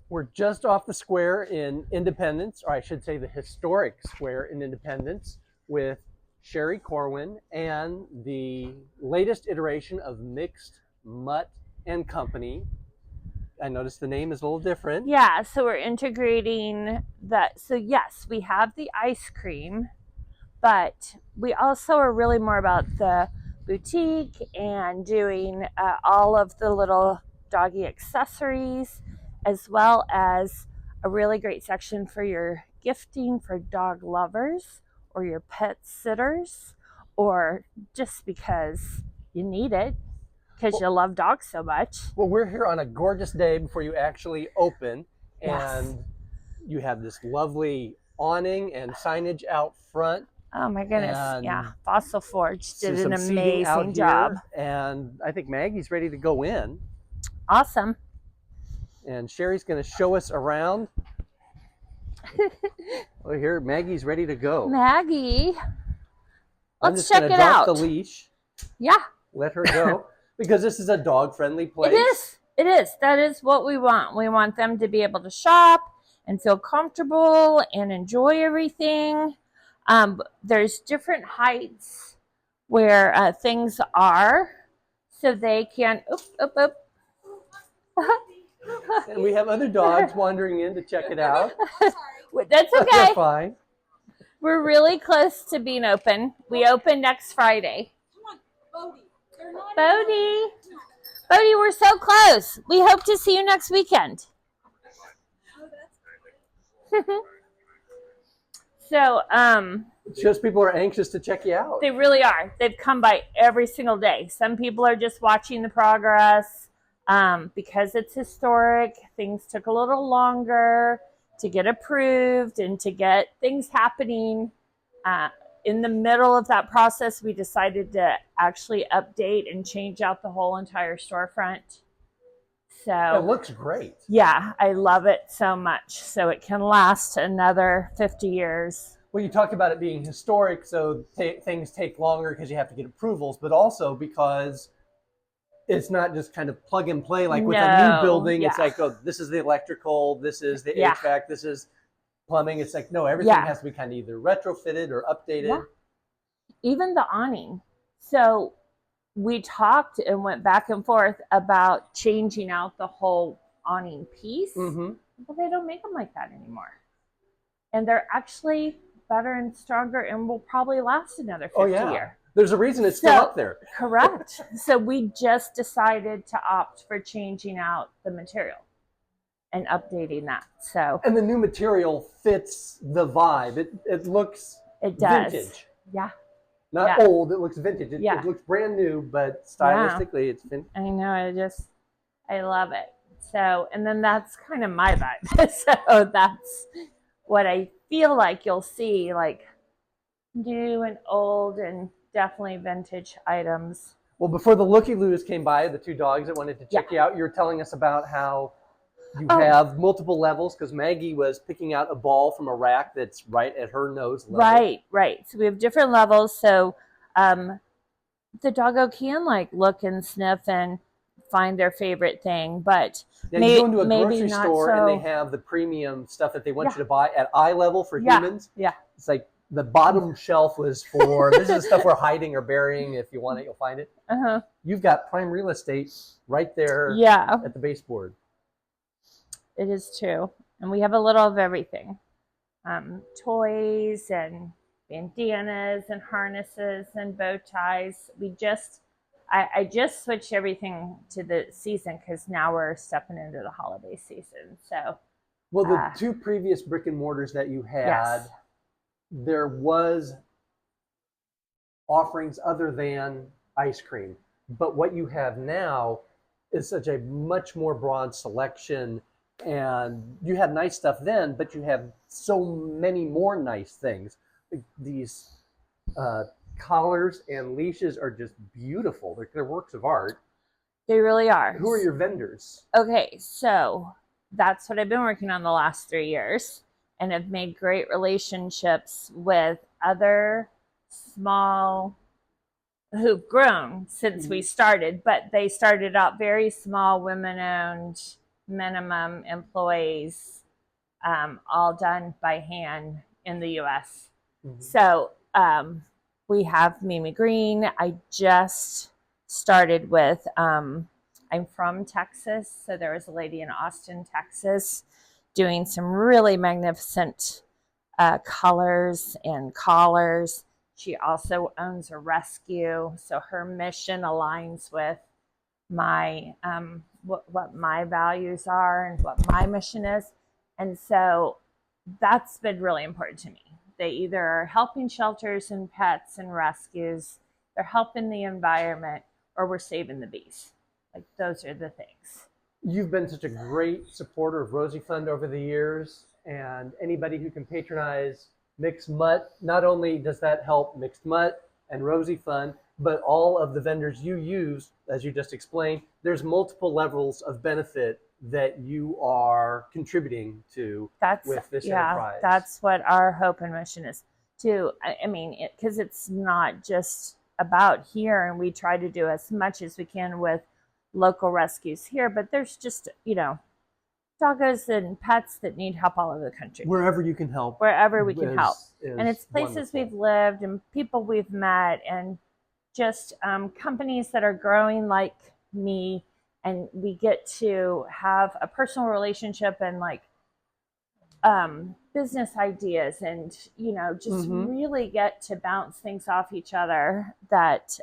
We're just off the square in Independence, or I should say the historic square in Independence, with Sherry Corwin and the latest iteration of Mixed Mutt and Company. I noticed the name is a little different. Yeah, so we're integrating that. So yes, we have the ice cream, but we also are really more about the boutique and doing all of the little doggy accessories, as well as a really great section for your gifting for dog lovers or your pet sitters, or just because you need it because you love dogs so much. Well, we're here on a gorgeous day before you actually open, Yes. and you have this lovely awning and signage out front. Oh my goodness. And yeah. Fossil Forge did an some seating out amazing job. here, and I think Maggie's ready to go in. Awesome. And Sherry's going to show us around. Well, here, Maggie's ready to go. Maggie. I'm Let's just check gonna it drop out. the leash. Yeah. Let her go. Because this is a dog-friendly place. It is. It is. That is what we want. We want them to be able to shop and feel comfortable and enjoy everything. There's different heights where things are, so they can. And we have other dogs wandering in to check it out. That's okay. They're fine. We're really close to being open. We open next Friday. Come on, Bodie. Bodie. Bodie, we're so close. We hope to see you next weekend. So, It shows people are anxious to check you out. they really are. They've come by every single day. Some people are just watching the progress. Because it's historic, things took a little longer to get approved and to get things happening. In the middle of that process, we decided to actually update and change out the whole entire storefront. So It looks great. yeah, I love it so much. So it can last another 50 years. Well, you talked about it being historic, so things take longer because you have to get approvals, but also because it's not just kind of plug and play like with a new building. Yeah. It's like, oh, this is the electrical, this is the Yeah. HVAC, this is plumbing. It's like, no, everything Yeah. has to be kind of either retrofitted or updated. Yeah. Even the awning. So we talked and went back and forth about changing out the whole awning piece. Mm-hmm. Well, they don't make them like that anymore. And they're actually better and stronger and will probably last another 50 years. There's a reason it's still up there. Correct. So we just decided to opt for changing out the material and updating that. So And the new material fits the vibe. It looks it does. vintage. Yeah. Not Yeah. old, it looks vintage. It looks brand new, but stylistically it's vintage. I know. I love it. So, and then that's kind of my vibe. So that's what I feel like you'll see, like new and old and definitely vintage items. Well, before the looky-loos came by, the two dogs that wanted to check you out, you were telling us about how you have multiple levels because Maggie was picking out a ball from a rack that's right at her nose level. Right. So we have different levels. So the doggo can like look and sniff and find their favorite thing, but Now you go into a grocery store and they have the premium stuff that they want you to buy at eye level for humans. Yeah. It's like the bottom shelf was for, this is the stuff we're hiding or burying. If you want it, you'll find it. Uh-huh. You've got prime real estate right there at the baseboard. It is true. And we have a little of everything. Toys and bandanas and harnesses and bow ties. I just switched everything to the season because now we're stepping into the holiday season. So, well, the two previous brick and mortars that you had, there was offerings other than ice cream. But what you have now is such a much more broad selection. And you had nice stuff then, but you have so many more nice things. These collars and leashes are just beautiful. They're works of art. They really are. Who are your vendors? Okay, so that's what I've been working on the last 3 years, and have made great relationships with other small who've grown since we started, but they started out very small, women-owned minimum employees, all done by hand in the US. Mhm. So we have Mimi Green. I just started with, I'm from Texas, so there was a lady in Austin, Texas, doing some really magnificent colors and collars. She also owns a rescue, so her mission aligns with my what my values are and what my mission is, and so that's been really important to me. They either are helping shelters and pets and rescues, they're helping the environment, or we're saving the bees. Like, those are the things. You've been such a great supporter of Rosie Fund over the years, and anybody who can patronize Mixed Mutt, not only does that help Mixed Mutt and Rosie Fund, but all of the vendors you use, as you just explained, there's multiple levels of benefit that you are contributing to with this enterprise. That's what our hope and mission is too. I mean, because it's not just about here, and we try to do as much as we can with local rescues here, but there's just, doggos and pets that need help all over the country. Wherever you can help. Wherever we can help. And it's places wonderful. we've lived and people we've met, and just companies that are growing like me, and we get to have a personal relationship and like business ideas, and just really get to bounce things off each other that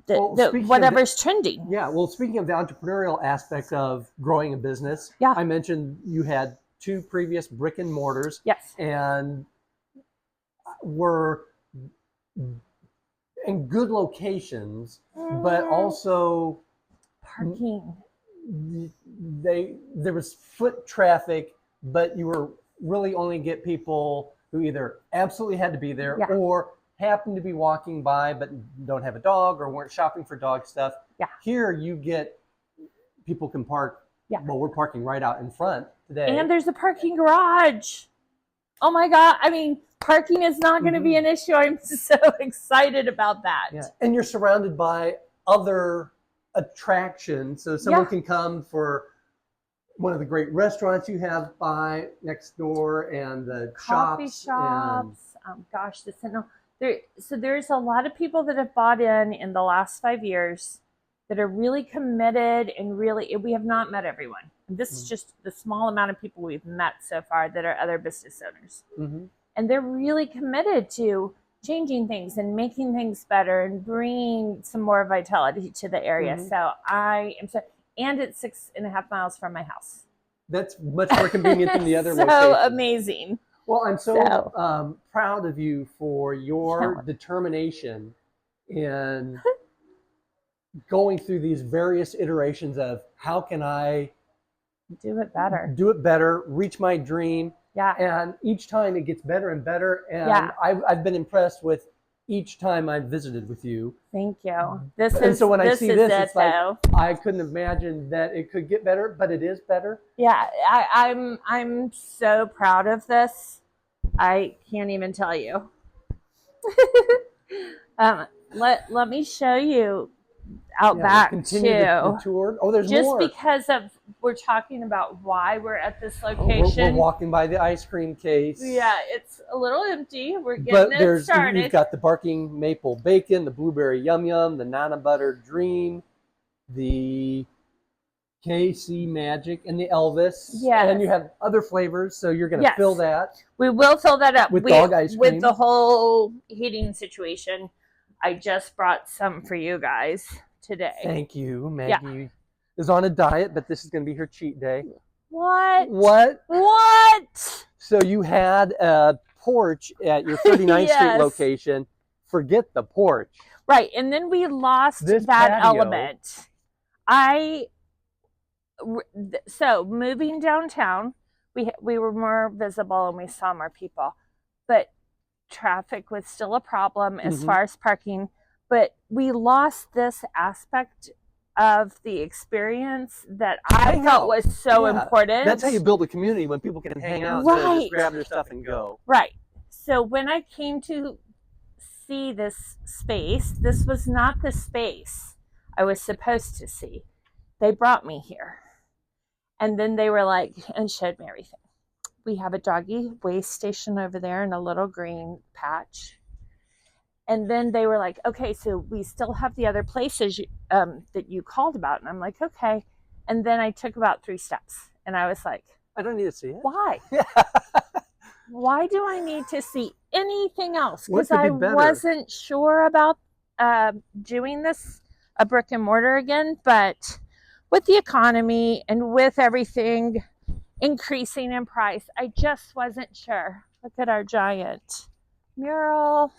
whatever's trending. Yeah, well, speaking of the entrepreneurial aspect of growing a business, yeah. I mentioned you had 2 previous brick and mortars. Yes. And were in good locations, but also parking. There was foot traffic, but you were really only get people who either absolutely had to be there or happened to be walking by but don't have a dog or weren't shopping for dog stuff. Yeah. Here you get people can park. Yeah. Well, we're parking right out in front today. And there's a parking garage. Oh my God. I mean, parking is not going to be an issue. I'm so excited about that. Yeah. And you're surrounded by other attractions. So someone can come for one of the great restaurants you have by next door, and the coffee shops. So there's a lot of people that have bought in the last 5 years that are really committed, and we have not met everyone. And this is just the small amount of people we've met so far that are other business owners. And they're really committed to changing things and making things better and bringing some more vitality to the area. So I am and it's 6.5 miles from my house. That's much more convenient than the other locations. So amazing. Well, I'm so proud of you for your determination in going through these various iterations of how can I do it better, reach my dream. Yeah. And each time it gets better and better. And I've been impressed with each time I've visited with you. Thank you. So when I see this, it's like, I couldn't imagine that it could get better, but it is better. Yeah, I'm so proud of this. I can't even tell you. Let me show you out back too. The tour. Oh, there's just more. Just because we're talking about why we're at this location. We're walking by the ice cream case. Yeah, it's a little empty. We're getting it started. We've got the barking maple bacon, the blueberry yum yum, the nana butter dream, the KC Magic, and the Elvis. Yeah. And you have other flavors, so you're going to fill that. We will fill that up with dog ice cream. With the whole heating situation. I just brought some for you guys today. Thank you, Maggie. Is on a diet, but this is going to be her cheat day. What? So you had a porch at your 39th Street location. Forget the porch. Right, and then we lost that element. So moving downtown, we were more visible and we saw more people, but traffic was still a problem as far as parking. But we lost this aspect of the experience that I thought was so important. That's how you build a community, when people can hang out and just grab their stuff and go. Right. So when I came to see this space, this was not the space I was supposed to see. They brought me here. And then they were like, and showed me everything. We have a doggy waste station over there in a little green patch. And then they were like, okay, so we still have the other places that you called about. And I'm like, okay. And then I took about 3 steps. And I was like, I don't need to see it. why? Why do I need to see anything else? What Because could I be better? wasn't sure about doing this a brick and mortar again. But with the economy and with everything increasing in price, I just wasn't sure. Look at our giant mural.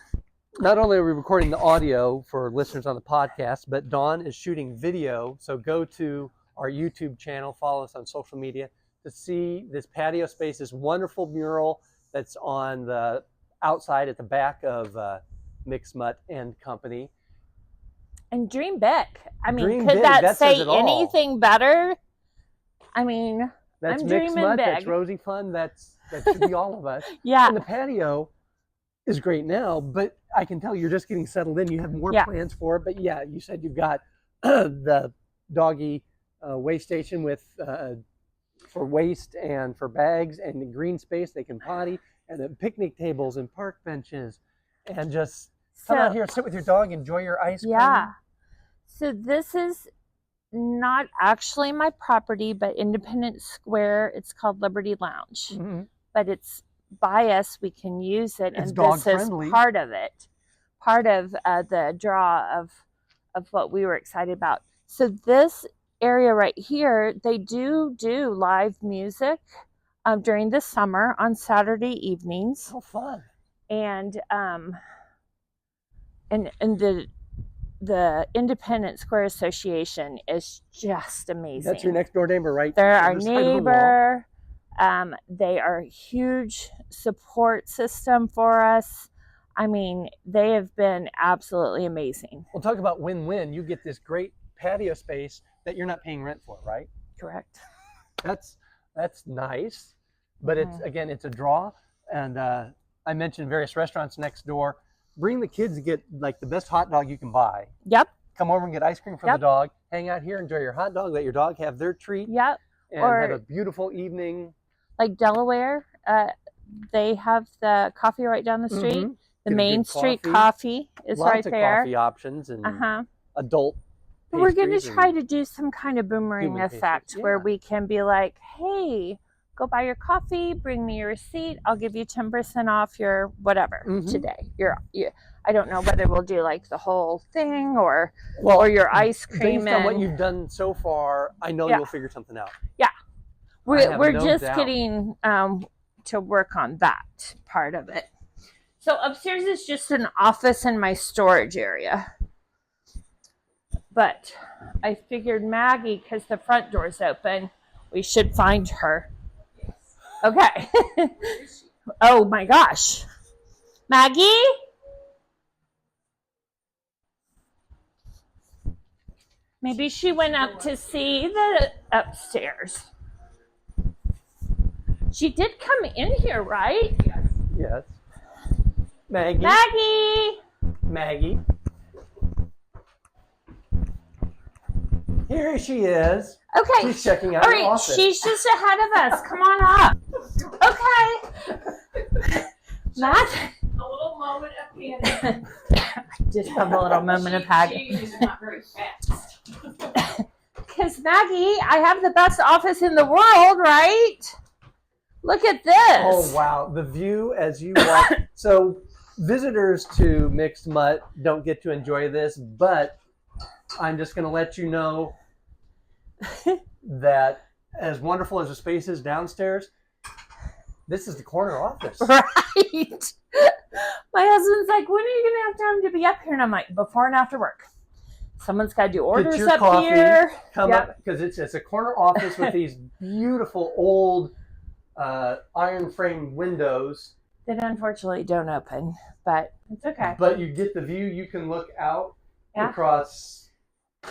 Not only are we recording the audio for listeners on the podcast, but Dawn is shooting video. So go to our YouTube channel, follow us on social media to see this patio space, this wonderful mural that's on the outside at the back of Mutt and Company. And dream big. I mean, Dream could big. that That say says it all. anything better? I mean, That's I'm Mixed dreaming Mutt, big. that's Rosie Fun, that should be all of us. Yeah. And the patio is great now, but I can tell you're just getting settled in. You have more plans for it. But yeah, you said you've got the doggy waste station with for waste and for bags and the green space they can potty, and then picnic tables and park benches, and just come out here, sit with your dog, enjoy your ice cream. Yeah. So this is not actually my property, but Independence Square. It's called Liberty Lounge, but it's by us. We can use it, It's and dog this friendly. is part of it, part of the draw of what we were excited about. So this area right here, they do live music during the summer on Saturday evenings. How fun! And the Independence Square Association is just amazing. That's your next door neighbor, right? They're our Other side of the wall. neighbor. They are a huge support system for us. I mean, they have been absolutely amazing. We'll talk about win-win. You get this great patio space that you're not paying rent for, right? Correct. That's nice, but it's again, it's a draw. And I mentioned various restaurants next door. Bring the kids to get like the best hot dog you can buy. Yep. Come over and get ice cream for the dog. Hang out here, enjoy your hot dog. Let your dog have their treat. Yep. And Or have a beautiful evening. like Delaware, they have the coffee right down the street. The Get a Main good Street coffee. Coffee is Lots right of there. coffee options and adult. We're going to pastries try and to do some kind of boomerang human pastries. effect where Yeah. we can be like, hey, go buy your coffee, bring me your receipt. I'll give you 10% off your whatever today. I don't know whether we'll do like the whole thing or your ice cream. Based on what you've done so far, I know you'll figure something out. Yeah. have We're no just doubt. getting to work on that part of it. So upstairs is just an office and my storage area. But I figured Maggie, because the front door's open, we should find her. Okay. Oh my gosh. Maggie? Maybe she went up to see the upstairs. She did come in here, right? Yes. Maggie. Maggie! Maggie. Here she is. Okay. She's checking out All the right, office. she's just ahead of us. Come on up. Okay. Matt? A little moment of panic. Just have a little moment of panic. She's not very fast. Because Maggie, I have the best office in the world, right? Look at this. Oh, wow. The view as you walk. So visitors to Mixed Mutt don't get to enjoy this, but I'm just going to let you know that as wonderful as the space is downstairs, this is the corner office. Right. My husband's like, when are you going to have time to be up here? And I'm like, before and after work. Someone's got to do orders Get your up coffee, here. Come up, because it's a corner office with these beautiful old iron frame windows. That unfortunately don't open, but it's okay. But you get the view. You can look out across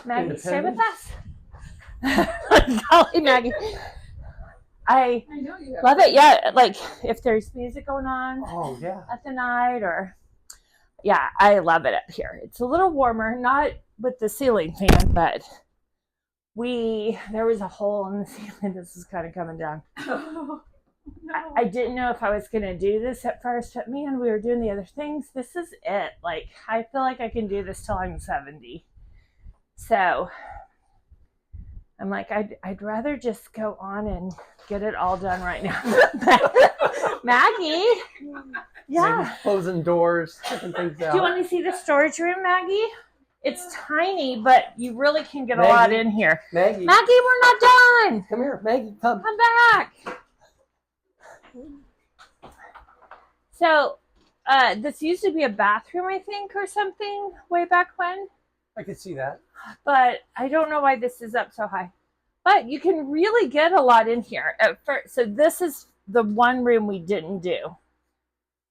Maggie, stay with Independence. us. Golly, Maggie. I know you have love it. Yeah, like if there's music going on Oh, yeah. at the night I love it up here. It's a little warmer, not with the ceiling fan, but there was a hole in the ceiling. This is kind of coming down. Oh, no. I didn't know if I was going to do this at first, but man, we were doing the other things. This is it. Like, I feel like I can do this till I'm 70. So I'm like, I'd rather just go on and get it all done right now. Maggie. Yeah. Maybe closing doors, taking things out. Do you want to see the storage room, Maggie? It's tiny, but you really can get a lot in here. Maggie, Maggie, we're not done. come here. Maggie, come. Come back. So, this used to be a bathroom, I think, or something way back when. I could see that. But I don't know why this is up so high. But you can really get a lot in here. At first, so this is the one room we didn't do.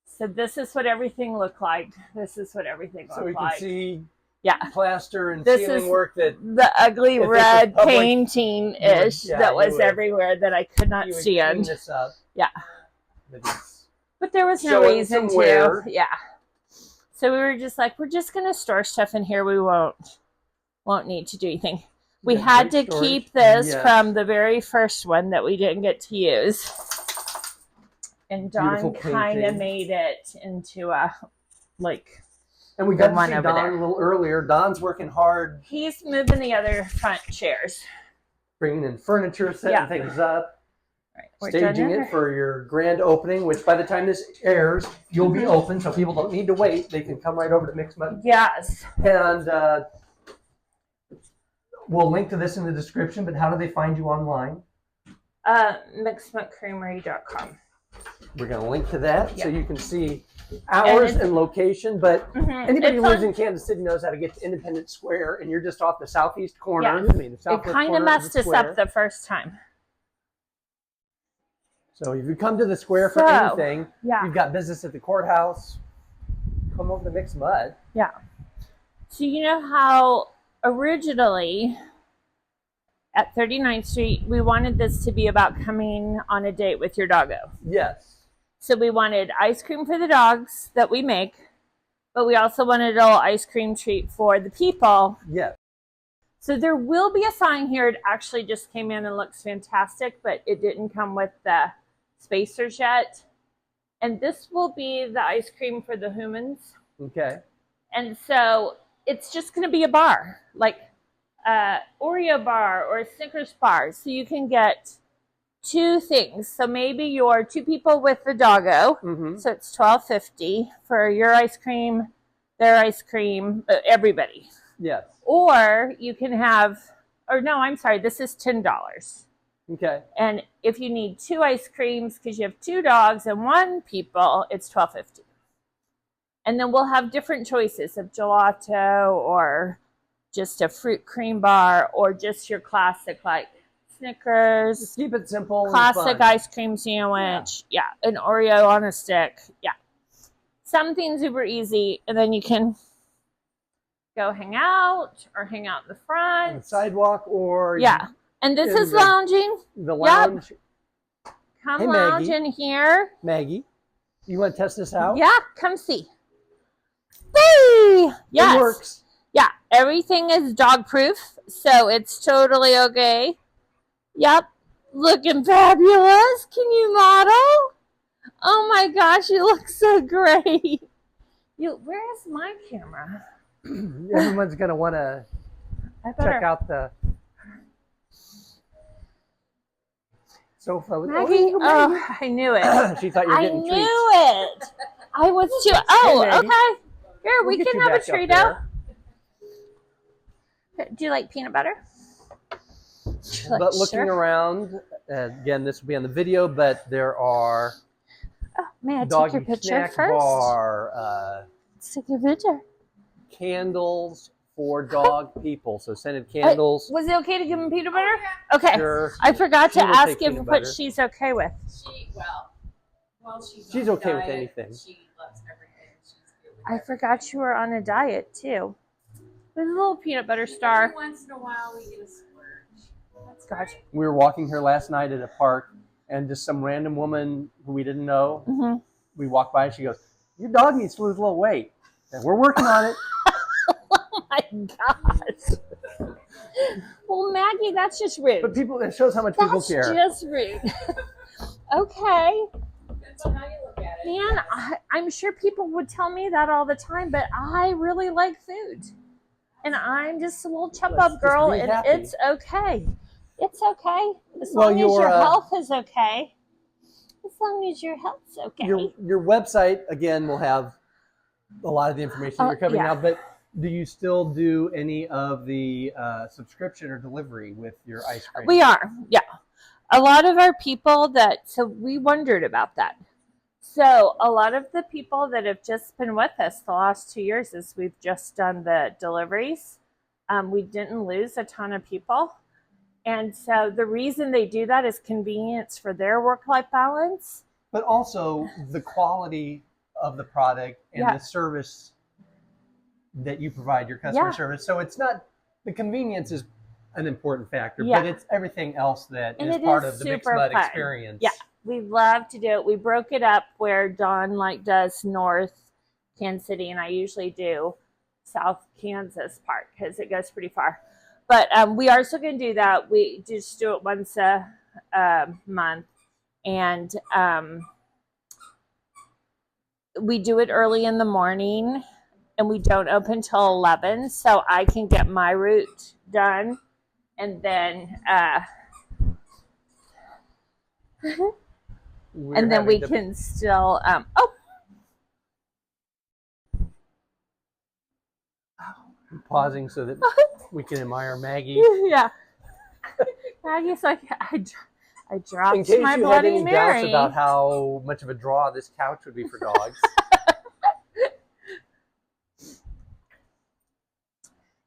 So this is what everything looked like. This is what everything looked So we can like. see Yeah. plaster and This ceiling is work that the ugly If it's a red public- painting-ish you would- yeah, that you was would- everywhere that I could not you would clean stand. this up. Yeah. But it's But there was no showing reason some wear. to. Yeah. So we were just like, we're just going to store stuff in here. We won't need to do anything. We Yeah, had to great storage. keep this Yes. from the very first one that we didn't get to use. And Beautiful Dawn kind of painting. made it into a, like, And we The got to one see over Don there. a little earlier. Don's working hard, he's moving the other front chairs. bringing in furniture, setting Yeah. things up, Right. We're staging done it for your grand opening, which by the time this airs, you'll be open, so people don't need to wait. They can come right over to Mix Mud. Yes. And we'll link to this in the description, but how do they find you online? Creamery.com. We're going to link to that so Yeah. you can see hours it's- and location, but anybody who It's lives on- in Kansas City knows how to get to Independence Square, and you're just off the southeast corner. Yes. I mean, the It southwest kind of corner messed the us square. up the first time. So if you come to the square for So, anything, Yeah. you've got business at the courthouse, come over to Mix Mud. So you know how originally at 39th Street, we wanted this to be about coming on a date with your doggo. Yes. So we wanted ice cream for the dogs that we make, but we also wanted a little ice cream treat for the people. Yes. So there will be a sign here. It actually just came in and looks fantastic, but it didn't come with the spacers yet. And this will be the ice cream for the humans. Okay. And so it's just going to be a bar, like Oreo bar or a Snickers bar. So you can get two things. So maybe you're two people with the doggo. Mm-hmm. So it's $12.50 for your ice cream, their ice cream, everybody. Yes. Or you can have, or no, I'm sorry, this is $10. Okay. And if you need two ice creams because you have two dogs and one people, it's $12.50. And then we'll have different choices of gelato or just a fruit cream bar or just your classic like Snickers, Just keep it simple. and classic fun. ice cream sandwich. Yeah, an Oreo on a stick. Yeah. Something super easy. And then you can go hang out or hang out in the On front. the sidewalk or Yeah. And this in is the- lounging. the lounge. Come Hey, lounge Maggie. in here. Maggie, you want to test this out? Yeah, come see. Whee! Yes. It works. Yeah, everything is dog proof, so it's totally okay. Yep. Looking fabulous. Can you model? Oh my gosh, you look so great. Where's my camera? Everyone's going to want to I better. check out the sofa. Maggie? Oh, I knew it. She thought you were I getting knew treats. it. I was too. Oh, Hey, Maggie. okay. Here, We'll we get can you have a back up treat there. out. Do you like peanut butter? But looking Sure. around, again, this will be on the video, but there are Oh, may I take doggy your picture snack first? bar, Let's take your picture. candles for dog people. So scented candles. Was it okay to give him peanut butter? Okay. Sure. I forgot She to will ask take him peanut what butter. she's okay with. She's okay with anything. She loves everything. She's good with I forgot you were on a diet too. There's a little peanut butter star. every once in a while we get a splurge. That's Gosh. We were walking here last night at a park, and just some random woman who we didn't know, Mm-hmm. we walked by, and she goes, "Your dog needs to lose a little weight." And we're working on it. Oh my gosh. Well, Maggie, that's just rude. But people, it shows how much people That's care. just rude. Okay. Depends on how you look at it. Man, I'm sure people would tell me that all the time, but I really like food. And I'm just a little chub Let's up girl, just be and happy. it's okay. It's okay. As Well, long as your, your health is okay. As long as your health's okay. Your website, again, will have a lot of the information that you're covering yeah. now, but do you still do any of the subscription or delivery with your ice cream? We are, yeah. A lot of our people so we wondered about that. So a lot of the people that have just been with us the last 2 years is we've just done the deliveries. We didn't lose a ton of people. And so the reason they do that is convenience for their work-life balance. But also the quality of the product and the service that you provide your customer service. So it's not, the convenience is an important factor, but it's everything else that is part of the Mixed Mud experience. Yeah, we love to do it. We broke it up where Dawn does North Kansas City, and I usually do South Kansas part because it goes pretty far. But we are still going to do that. We just do it once a month, and we do it early in the morning, and we don't open till 11, so I can get my route done, and then we can still I'm pausing so that we can admire Maggie. Yeah. Maggie's like, I dropped In case my you had Bloody any Mary. doubts about how much of a draw this couch would be for dogs.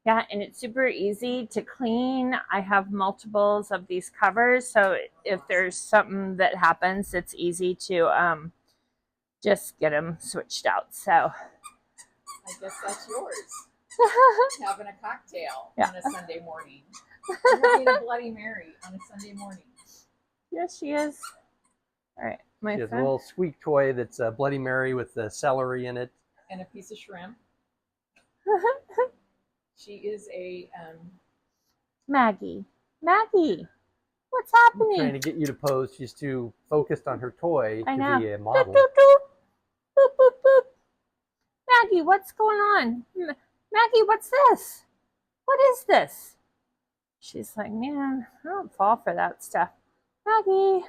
Yeah, and it's super easy to clean. I have multiples of these covers, so if there's something that happens, it's easy to just get them switched out. So I guess that's yours. Having a cocktail on a Sunday morning. Having a Bloody Mary on a Sunday morning. Yes, she is. All right, my She has a friend. little squeak toy that's a Bloody Mary with the celery in it. And a piece of shrimp. She is a Maggie, what's I'm trying happening? to get you to pose. She's too focused on her toy I to know. be a Doop, model. doop, doop. Boop, boop, boop. Maggie, what's going on? Maggie, what's this? What is this? She's like, man, I don't fall for that stuff. Maggie.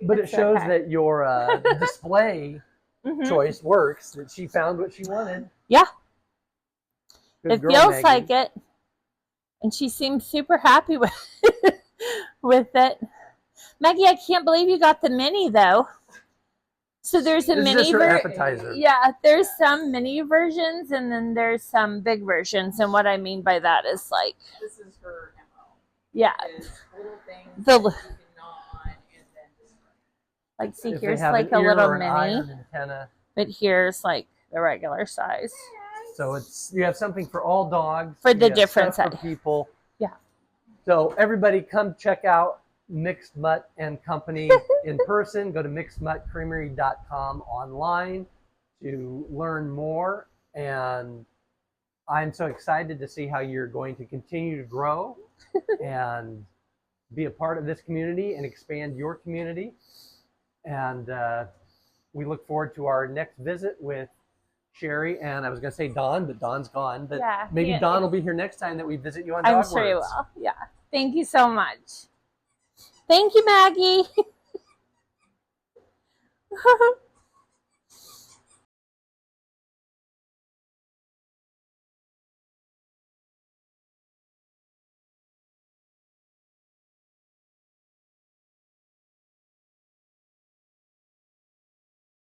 But it It's shows okay. that your display Mhm. choice works, that she found what she wanted. Yeah. Good It girl, feels Maggie. like it. And she seems super happy with with it. Maggie, I can't believe you got the mini though. So there's a This is mini just her appetizer. Yeah, there's some mini versions and then there's some big versions. And what I mean by that is like, this is her MO. yeah, Is little things The- that you can gnaw on and then just like see If they here's have like an a ear little or an eye or mini, an antenna. but here's like the regular size. So you have something for all dogs. For the you have different stuff for size. people. Yeah. So everybody come check out Mixed Mutt and Company in person. Go to mixedmuttcreamery.com online to learn more. And I'm so excited to see how you're going to continue to grow and be a part of this community and expand your community. And we look forward to our next visit with Sherry, and I was going to say Dawn, but Dawn's gone. But Yeah, maybe yeah. Dawn will be here next time that we visit you on I'm Dog sure you Words. will. Yeah. Thank you so much. Thank you, Maggie.